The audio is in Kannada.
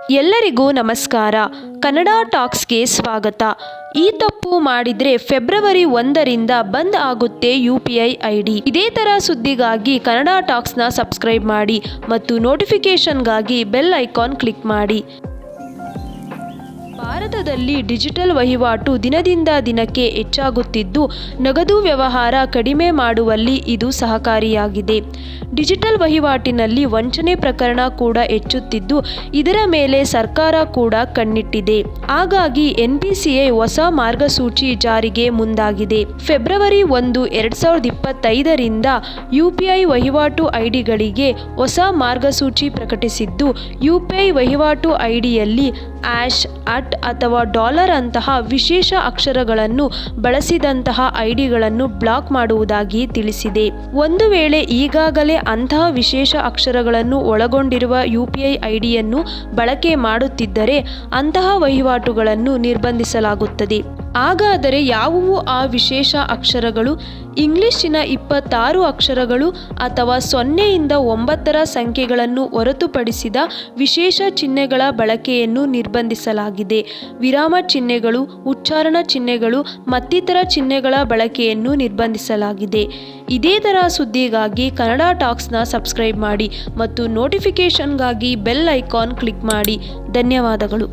ಎಲ್ಲರಿಗೂ ನಮಸ್ಕಾರ. ಕನ್ನಡ ಟಾಕ್ಸ್ಗೆ ಸ್ವಾಗತ. ಈ ತಪ್ಪು ಮಾಡಿದ್ರೆ ಫೆಬ್ರವರಿ 1ರಿಂದ ಬಂದ್ ಆಗುತ್ತೆ UPI ID. ಇದೇ ತರ ಸುದ್ದಿಗಾಗಿ ಕನ್ನಡ ಟಾಕ್ಸ್ನ ಸಬ್ಸ್ಕ್ರೈಬ್ ಮಾಡಿ ಮತ್ತು ನೋಟಿಫಿಕೇಶನ್ಗಾಗಿ ಬೆಲ್ ಐಕಾನ್ ಕ್ಲಿಕ್ ಮಾಡಿ. ಭಾರತದಲ್ಲಿ ಡಿಜಿಟಲ್ ವಹಿವಾಟು ದಿನದಿಂದ ದಿನಕ್ಕೆ ಹೆಚ್ಚಾಗುತ್ತಿದ್ದು, ನಗದು ವ್ಯವಹಾರ ಕಡಿಮೆ ಮಾಡುವಲ್ಲಿ ಇದು ಸಹಕಾರಿಯಾಗಿದೆ. ಡಿಜಿಟಲ್ ವಹಿವಾಟಿನಲ್ಲಿ ವಂಚನೆ ಪ್ರಕರಣ ಕೂಡ ಹೆಚ್ಚುತ್ತಿದ್ದು, ಇದರ ಮೇಲೆ ಸರ್ಕಾರ ಕೂಡ ಕಣ್ಣಿಟ್ಟಿದೆ. ಹಾಗಾಗಿ NPCI ಹೊಸ ಮಾರ್ಗಸೂಚಿ ಜಾರಿಗೆ ಮುಂದಾಗಿದೆ. ಫೆಬ್ರವರಿ 1, 2025ರಿಂದ UPI ವಹಿವಾಟು ಐಡಿಗಳಿಗೆ ಹೊಸ ಮಾರ್ಗಸೂಚಿ ಪ್ರಕಟಿಸಿದ್ದು, UPI ವಹಿವಾಟು ಐಡಿಯಲ್ಲಿ ಹ್ಯಾಶ್, @ ಅಥವಾ $ ಅಂತಹ ವಿಶೇಷ ಅಕ್ಷರಗಳನ್ನು ಬಳಸಿದಂತಹ ಐಡಿಗಳನ್ನು ಬ್ಲಾಕ್ ಮಾಡುವುದಾಗಿ ತಿಳಿಸಿದೆ. ಒಂದು ವೇಳೆ ಈಗಾಗಲೇ ಅಂತಹ ವಿಶೇಷ ಅಕ್ಷರಗಳನ್ನು ಒಳಗೊಂಡಿರುವ UPI ಐಡಿಯನ್ನು ಬಳಕೆ ಮಾಡುತ್ತಿದ್ದರೆ ಅಂತಹ ವಹಿವಾಟುಗಳನ್ನು ನಿರ್ಬಂಧಿಸಲಾಗುತ್ತದೆ. ಹಾಗಾದರೆ ಯಾವುವು ಆ ವಿಶೇಷ ಅಕ್ಷರಗಳು? ಇಂಗ್ಲಿಶಿನ 26 ಅಕ್ಷರಗಳು ಅಥವಾ 0ಯಿಂದ 9ರ ಸಂಖ್ಯೆಗಳನ್ನು ಹೊರತುಪಡಿಸಿದ ವಿಶೇಷ ಚಿಹ್ನೆಗಳ ಬಳಕೆಯನ್ನು ನಿರ್ಬಂಧಿಸಲಾಗಿದೆ. ವಿರಾಮ ಚಿಹ್ನೆಗಳು, ಉಚ್ಚಾರಣ ಚಿಹ್ನೆಗಳು ಮತ್ತಿತರ ಚಿಹ್ನೆಗಳ ಬಳಕೆಯನ್ನು ನಿರ್ಬಂಧಿಸಲಾಗಿದೆ. ಇದೇ ತರ ಸುದ್ದಿಗಾಗಿ ಕನ್ನಡ ಟಾಕ್ಸ್ನ ಸಬ್ಸ್ಕ್ರೈಬ್ ಮಾಡಿ ಮತ್ತು ನೋಟಿಫಿಕೇಶನ್ಗಾಗಿ ಬೆಲ್ ಐಕಾನ್ ಕ್ಲಿಕ್ ಮಾಡಿ. ಧನ್ಯವಾದಗಳು.